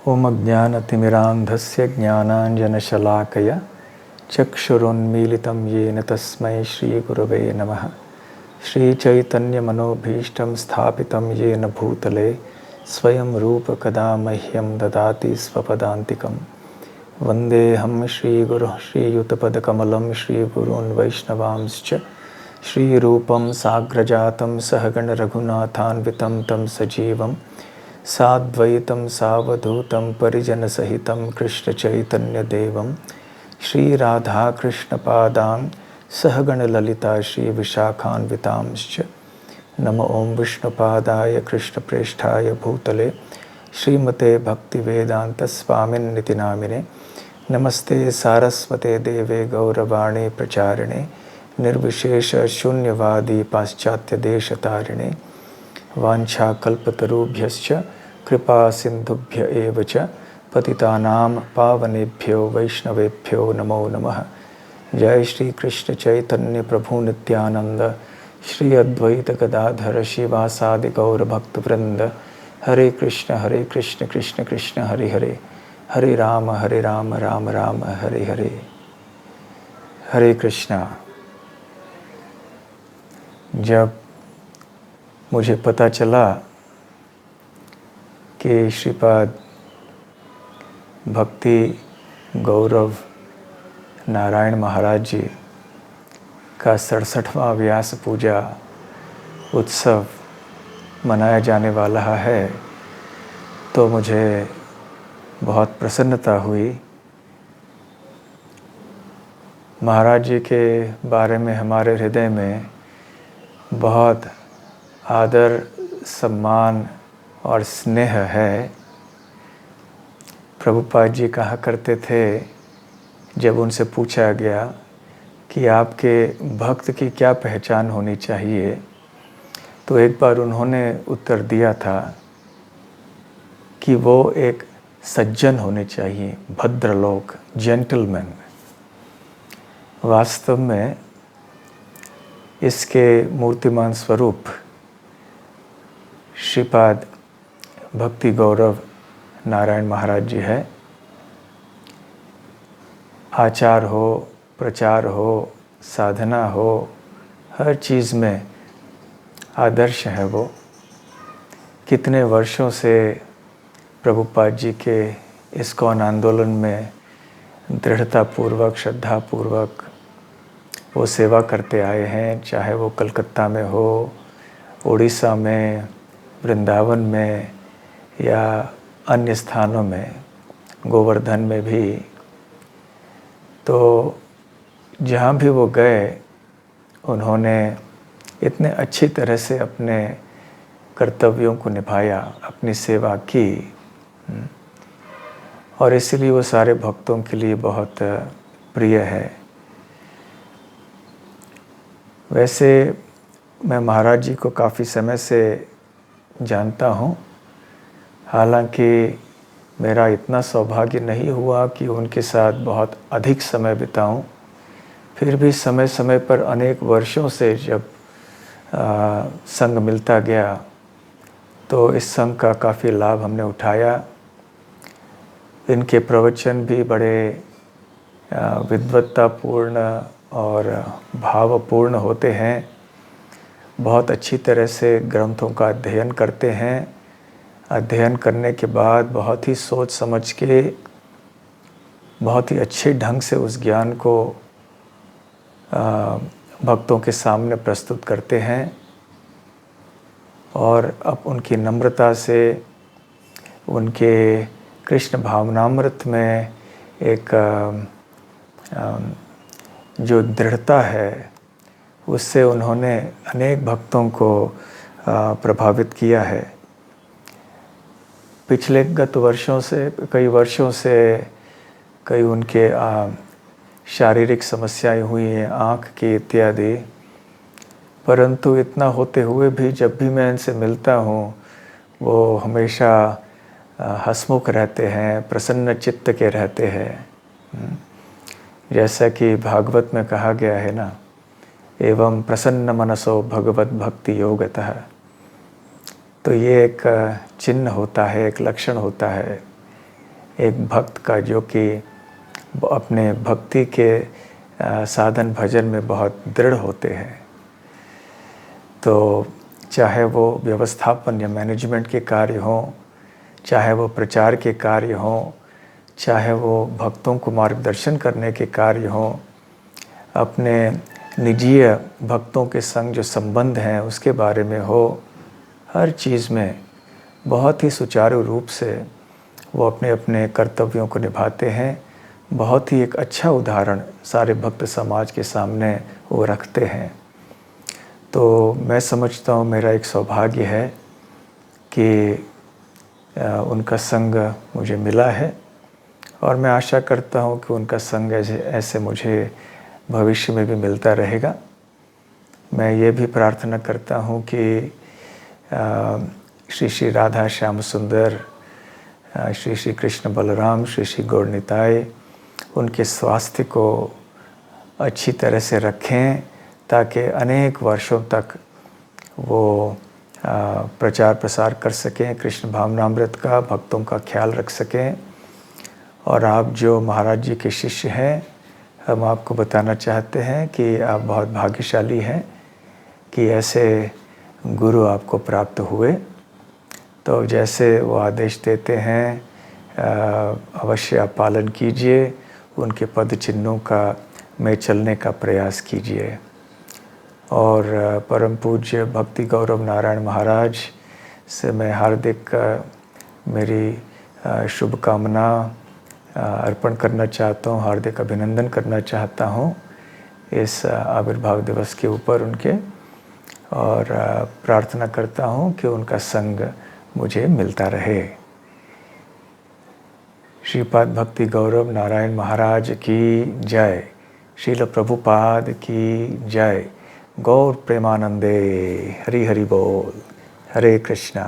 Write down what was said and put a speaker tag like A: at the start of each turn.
A: ओम अज्ञानतिमिरान्धस्य ज्ञानाञ्जनशलाकया चक्षुरुन्मीलितं येन तस्मै श्रीगुरवे नमः। श्रीचैतन्यमनोभीष्टं स्थापितं येन भूतले स्वयं रूप कदा मह्यं ददाति स्वपदान्तिकं। वन्देऽहं श्रीगुरुः श्रीयुतपदकमलं श्रीगुरून् वैष्णवांश्च श्रीरूपं साग्रजातं सहगण रघुनाथान्वितं तं सजीवं साद्वैतं सावधूतं परिजनसहितं कृष्णचैतन्यदेवं श्रीराधाकृष्णपादां सहगणललिता श्रीविशाखान्वितांश्च। नमो ॐ विष्णुपादाय कृष्णप्रेष्ठाय भूतले श्रीमते भक्तिवेदान्तस्वामिन्निति नामिने। नमस्ते सारस्वते देवे गौरवाणी प्रचारिणे निर्विशेष शून्यवादी पाश्चात्यदेशतारिणे। वाञ्छाकल्पतरुभ्यश्च कृपा सिन्धुभ्य एव च पतितानां पावनेभ्यो वैष्णवेभ्यो नमो नमः। जय श्री कृष्ण चैतन्य प्रभु नित्यानंद श्री अद्वैत गदाधर शिवासादि गौर भक्तवृंद। हरे कृष्ण कृष्ण कृष्ण हरे हरे, हरे राम राम राम हरे हरे। हरे कृष्णा। जब मुझे पता चला कि श्रीपाद भक्ति गौरव नारायण महाराज जी का 67वां व्यास पूजा उत्सव मनाया जाने वाला है, तो मुझे बहुत प्रसन्नता हुई। महाराज जी के बारे में हमारे हृदय में बहुत आदर, सम्मान और स्नेह है। प्रभुपाद जी कहा करते थे, जब उनसे पूछा गया कि आपके भक्त की क्या पहचान होनी चाहिए, तो एक बार उन्होंने उत्तर दिया था कि वो एक सज्जन होने चाहिए, भद्रलोक, जेंटलमैन। वास्तव में इसके मूर्तिमान स्वरूप श्रीपाद भक्ति गौरव नारायण महाराज जी है। आचार हो, प्रचार हो, साधना हो, हर चीज़ में आदर्श है वो। कितने वर्षों से प्रभुपाद जी के इस्कॉन आंदोलन में दृढ़तापूर्वक, श्रद्धापूर्वक वो सेवा करते आए हैं, चाहे वो कलकत्ता में हो, उड़ीसा में, वृंदावन में या अन्य स्थानों में, गोवर्धन में भी। तो जहाँ भी वो गए, उन्होंने इतने अच्छी तरह से अपने कर्तव्यों को निभाया, अपनी सेवा की, और इसलिए वो सारे भक्तों के लिए बहुत प्रिय है। वैसे मैं महाराज जी को काफ़ी समय से जानता हूँ, हालांकि मेरा इतना सौभाग्य नहीं हुआ कि उनके साथ बहुत अधिक समय बिताऊं। फिर भी समय समय पर अनेक वर्षों से जब संग मिलता गया, तो इस संग का काफ़ी लाभ हमने उठाया। इनके प्रवचन भी बड़े विद्वत्तापूर्ण और भावपूर्ण होते हैं। बहुत अच्छी तरह से ग्रंथों का अध्ययन करते हैं। अध्ययन करने के बाद बहुत ही सोच समझ के, बहुत ही अच्छे ढंग से उस ज्ञान को भक्तों के सामने प्रस्तुत करते हैं। और अब उनकी नम्रता से, उनके कृष्ण भावनामृत में एक जो दृढ़ता है, उससे उन्होंने अनेक भक्तों को प्रभावित किया है। पिछले गत वर्षों से, कई वर्षों से कई उनके शारीरिक समस्याएं हुई हैं, आँख की इत्यादि। परंतु इतना होते हुए भी जब भी मैं इनसे मिलता हूँ, वो हमेशा हंसमुख रहते हैं, प्रसन्न चित्त के रहते हैं। जैसा कि भागवत में कहा गया है ना, एवं प्रसन्न मनसो भगवत भक्ति योगतः। तो ये एक चिन्ह होता है, एक लक्षण होता है एक भक्त का जो कि अपने भक्ति के साधन भजन में बहुत दृढ़ होते हैं। तो चाहे वो व्यवस्थापन या मैनेजमेंट के कार्य हों, चाहे वो प्रचार के कार्य हों, चाहे वो भक्तों को मार्गदर्शन करने के कार्य हों, अपने निजी भक्तों के संग जो संबंध हैं उसके बारे में हो, हर चीज़ में बहुत ही सुचारू रूप से वो अपने अपने कर्तव्यों को निभाते हैं। बहुत ही एक अच्छा उदाहरण सारे भक्त समाज के सामने वो रखते हैं। तो मैं समझता हूँ मेरा एक सौभाग्य है कि उनका संग मुझे मिला है और मैं आशा करता हूँ कि उनका संग ऐसे मुझे भविष्य में भी मिलता रहेगा। मैं ये भी प्रार्थना करता हूँ कि श्री श्री राधा श्याम सुंदर, श्री श्री कृष्ण बलराम, श्री श्री गौर निताय उनके स्वास्थ्य को अच्छी तरह से रखें ताकि अनेक वर्षों तक वो प्रचार प्रसार कर सकें कृष्ण भावनामृत का, भक्तों का ख्याल रख सकें। और आप जो महाराज जी के शिष्य हैं, हम आपको बताना चाहते हैं कि आप बहुत भाग्यशाली हैं कि ऐसे गुरु आपको प्राप्त हुए। तो जैसे वो आदेश देते हैं अवश्य आप पालन कीजिए, उनके पद चिन्हों का में चलने का प्रयास कीजिए। और परम पूज्य भक्ति गौरव नारायण महाराज से मैं हार्दिक मेरी शुभकामना अर्पण करना चाहता हूँ, हार्दिक अभिनंदन करना चाहता हूँ इस आविर्भाव दिवस के ऊपर उनके, और प्रार्थना करता हूँ कि उनका संग मुझे मिलता रहे। श्रीपाद भक्ति गौरव नारायण महाराज की जय, श्रील प्रभुपाद की जय। गौर प्रेमानंदे। हरि हरि बोल। हरे कृष्णा।